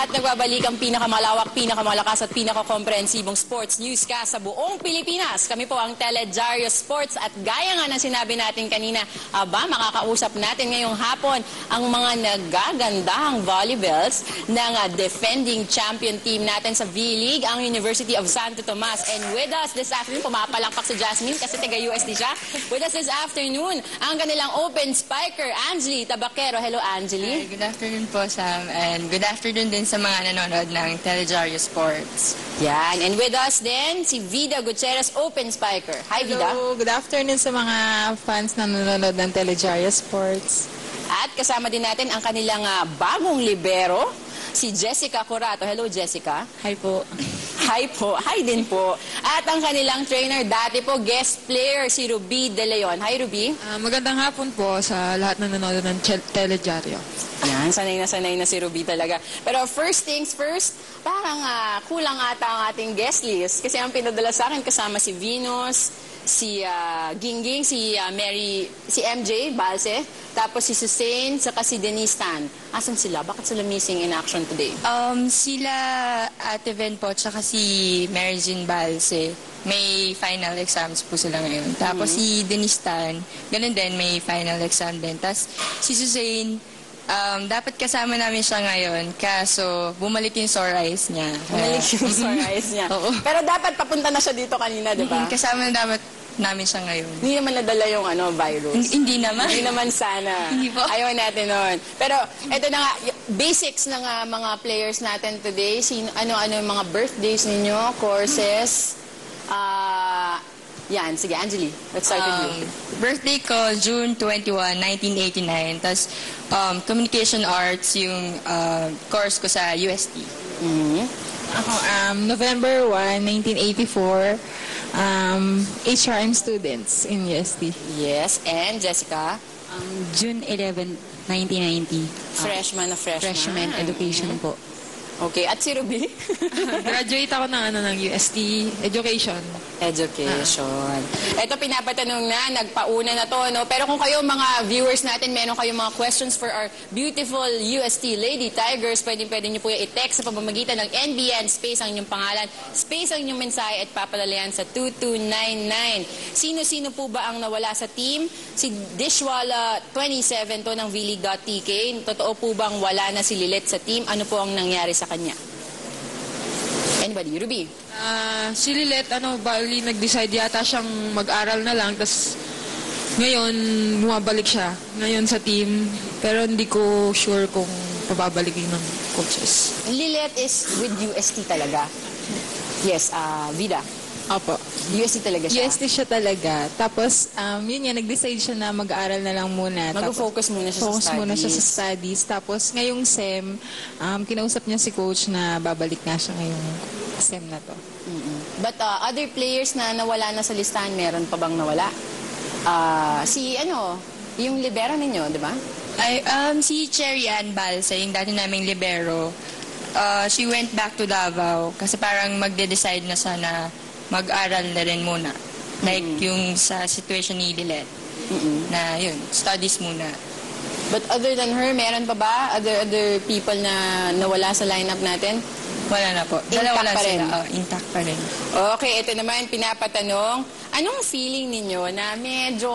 At nagbabalik ang pinakamalawak, pinakamalakas at pinakakomprehensibong sports newscast sa buong Pilipinas. Kami po ang Telejaryo Sports at gaya nga ng sinabi natin kanina, makakausap natin ngayong hapon ang mga nagagandahang volleyballs ng defending champion team natin sa V-League, ang University of Santo Tomas. And with us this afternoon, pumapalakpak si Jasmine kasi taga-USD siya. With us this afternoon, ang kanilang open spiker, Angeli Tabakero. Hello, Angeli. Good afternoon po, Sam. And good afternoon din sa mga nanonood ng Telejaryo Sports. Yan. And with us din, si Vida Gutierrez, open spiker. Hi, Vida. Hello. Good afternoon sa mga fans na nanonood ng Telejaryo Sports. At kasama din natin ang kanilang bagong libero, si Jessica Curato. Hello, Jessica. Hi po. Hi po. Hi din po. At ang kanilang trainer, dati po, guest player, si Ruby De Leon. Hi, Ruby. Magandang hapon po sa lahat na nanonood ng Telejaryo. Yan, sanay na si Ruby talaga. Pero first things first, parang kulang ata ang ating guest list. Kasi ang pinadala sa akin kasama si Venus, si Gingging, si Mary, si MJ Balse, tapos si Susain, saka si Denise Tan. Asan sila? Bakit sila missing in action today? Sila Ate Ven po, tsaka si Mary Jean Balse. May final exams po sila ngayon. Tapos si Denise Tan, ganun din, may final exam din. Tapos si Susain, dapat kasama namin siya ngayon, kaso bumalik yung sore eyes niya. Bumalik yung sore eyes niya. Oo. Pero dapat papunta na siya dito kanina, di ba? Kasama na dapat namin siya ngayon. Hindi naman nadala yung virus. Hindi naman. Hindi naman sana. Hindi po. Ayaw natin nun. Pero ito na nga, basics ng mga players natin today. Ano-ano yung mga birthdays ninyo, courses. Yan, sige, Angeli, let's start with you. Birthday ko, June 21, 1989. Tapos, Communication Arts, yung course ko sa UST. Ako, November 1, 1984, HRM students in UST. Yes, and Jessica? June 11, 1990. Freshman na freshman. Freshman education po. Okay, at si Ruby? Graduate ako ng UST Education. Education. Ito pinapatanong na, nagpauna na to, no? Pero kung kayo mga viewers natin, meron kayong mga questions for our beautiful UST Lady Tigers, pwede nyo po yung i-text sa pamamagitan ng NBN, space ang inyong pangalan, space ang inyong mensahe at papadala yan sa 2299. Sino-sino po ba ang nawala sa team? Si Dishwala 27 to ng vleague.tk. Totoo po bang wala na si Lilet sa team? Ano po ang nangyari sa kanya? Anybody? Ruby? Si Lilet, bali nag-decide yata siyang mag-aral na lang, tapos ngayon bumabalik siya ngayon sa team, pero hindi ko sure kung pababalikin ng coaches. Lilet is with UST talaga? Yes, Vida? Opo. UST talaga siya? UST siya talaga. Tapos, yun yan, nag-decide siya na mag-aaral na lang muna. Mag-focus muna siya sa studies. Focus muna siya sa studies. Tapos, ngayong SEM, kinausap niya si coach na babalik na siya ngayong SEM na to. But other players na nawala na sa listahan, meron pa bang nawala? Yung libero ninyo, di ba? Si Cherry Ann Balsa, yung dati naming libero, she went back to Davao kasi parang magde-decide na sana mag-aral na rin muna. Like yung sa situation ni Lilet. Na yun, studies muna. But other than her, meron pa ba other people na nawala sa lineup natin? Wala na po. Intact pa rin? Intact pa rin. Okay, ito naman, pinapatanong, anong feeling ninyo na medyo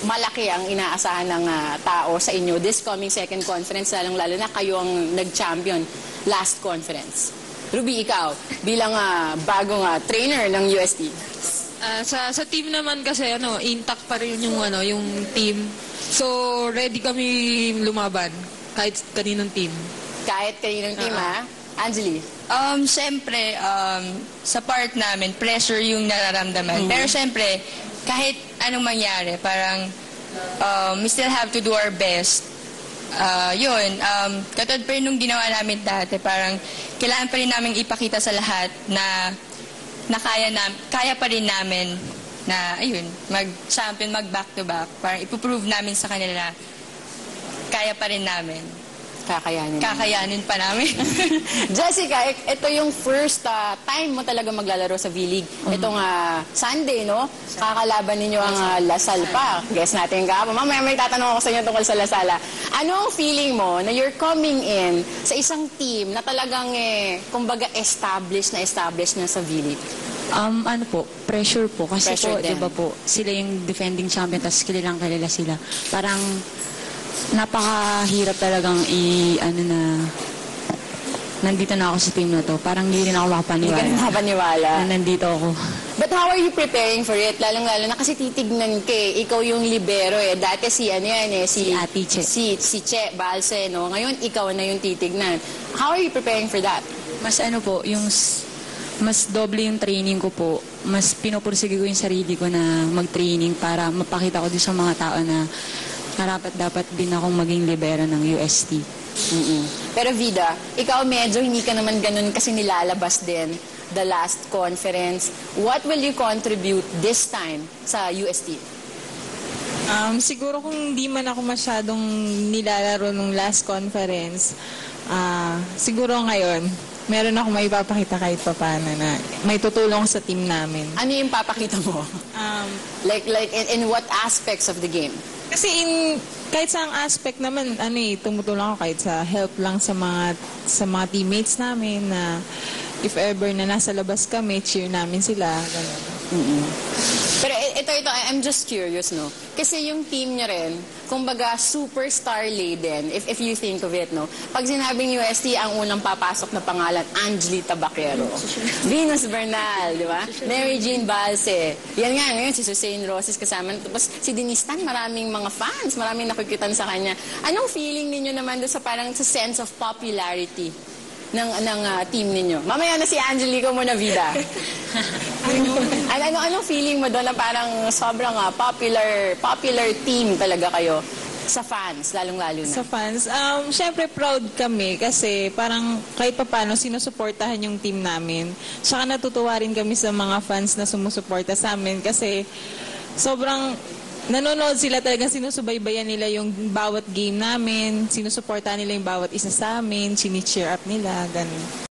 malaki ang inaasahan ng tao sa inyo this coming second conference, lalong-lalo na kayo ang nag-champion last conference? Ruby, ikaw, bilang bagong trainer ng UST. Sa team naman kasi intact pa rin yung team. So ready kami lumaban kahit kaninong team. Kahit kaninong team, Angeli? Siyempre, sa part namin, pressure yung nararamdaman. Pero siyempre, kahit anong mangyari, parang we still have to do our best. Katulad pa rin nung ginawa namin dati, parang kailangan pa rin namin ipakita sa lahat na kaya pa rin namin na, mag-champion, mag-back-to-back. Parang ipuprove namin sa kanila na kaya pa rin namin. Kakayanin pa namin. Jessica, ito yung first time mo talaga maglalaro sa V-League. Itong Sunday, no? Kakalaban ninyo ang Lasal pa. Guess natin ka. Mamaya may tatanong ako sa inyo tungkol sa Lasal. Ano ang feeling mo na you're coming in sa isang team na talagang, kumbaga, established na sa V-League? Ano po, pressure po. Kasi Pressure po, din. di ba po, sila yung defending champion, tapos kilalang kilala sila. Parang, napakahirap talagang nandito na ako sa team na to. Parang hindi rin ako Hindi ka makapaniwala rin makapaniwala. na nandito ako. But how are you preparing for it? Lalong-lalo na kasi titignan ka eh. Ikaw yung libero eh. Dati si Si Ate Che. Si Che Balse, no? Ngayon, ikaw na yung titignan. How are you preparing for that? Mas mas doble yung training ko po. Mas pinupursige ko yung sarili ko na mag-training para mapakita ko din sa mga tao na dapat din akong maging libero ng UST. Pero Vida, ikaw medyo hindi ka naman ganun kasi nilalabas din the last conference. What will you contribute this time sa UST? Siguro kung hindi man ako masyadong nilalaro nung last conference, siguro ngayon, meron ako may ipapakita kahit papaano na may tutulong sa team namin. Ano yung papakita mo? Like in what aspects of the game? Kasi kahit sa aspect naman, tumutulong ako kahit sa help lang sa mga teammates namin na if ever na nasa labas kami, cheer namin sila. Ganun. Pero ito, I'm just curious, no? Kasi yung team niya rin, kumbaga superstar laden, if you think of it, no? Pag sinabing UST, ang unang papasok na pangalan, Angeli Tabaquero. Venus Bernal, di ba? Mary Jean Balse. Yan nga, ngayon si Susain Roses kasama. Tapos si Denise Tan, maraming mga fans, maraming nakikitan sa kanya. Anong feeling ninyo naman doon sa parang sa sense of popularity ng team ninyo? Mamaya na si Angelico muna, Vida. Anong feeling mo doon na parang sobrang popular team talaga kayo sa fans, lalong-lalo na? Sa fans, syempre proud kami kasi parang kahit paano sinusuportahan yung team namin. Saka natutuwa rin kami sa mga fans na sumusuporta sa amin kasi sobrang nanonood sila talagang sinusubaybayan nila yung bawat game namin, sinusuportahan nila yung bawat isa sa amin, sini-cheer up nila, ganun.